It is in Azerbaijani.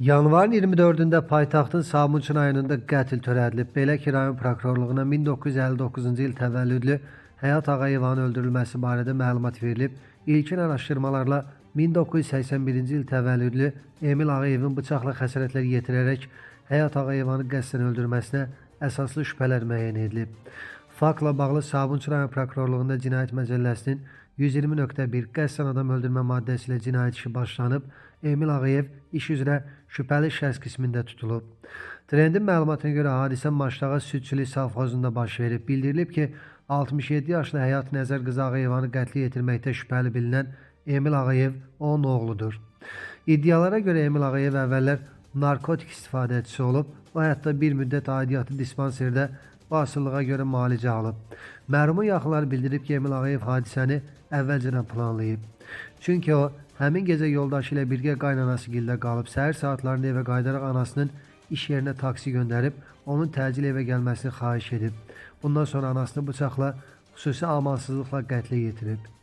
Yanvarın 24-də paytaxtın Sabunçu rayonunda qətl törədilib. Belə ki, rayon prokurorluğuna 1959-cu il təvəllüdlü Həyat Ağayevanın öldürülməsi barədə məlumat verilib. İlkin araşdırmalarla 1981-ci il təvəllüdlü Emil Ağayevin bıçaqla xəsarətlər yetirərək Həyat Ağayevanı qəsdən öldürməsinə əsaslı şübhələr müəyyən edilib. Faktla bağlı Sabunçu rayon prokurorluğunda Cinayət Məcəlləsinin 120.1 qəsdən adam öldürmə maddəsi ilə cinayət işi başlanıb. Emil Ağayev iş üzrə şübhəli şəxs qismində tutulub. Trendin məlumatına görə hadisə Maşdağa Südçülük Savxozunda baş verib. Bildirilib ki, 67 yaşlı Həyat Nəzər qızı Ağayevanı qətlə yetirməkdə şübhəli bilinən Emil Ağayev onun oğludur. İddialara görə Emil Ağayev əvvəllər narkotik istifadəçisi olub. O hətta bir müddət aidiyyatı dispanserdə vasıllığa görə müalicə alıb. Mərhumun yaxınları bildirib ki, Emil Ağayev hadisəni əvvəlcədən planlayıb. Çünki o, həmin gecə yoldaşı ilə birgə qaynanası gildə qalıb. Səhər saatlarında evə qayıdaraq anasının iş yerinə taksi göndərib, onun təcil evə gəlməsini xahiş edib. Bundan sonra anasını bıçaqla, xüsusi amansızlıqla qətlə yetirib.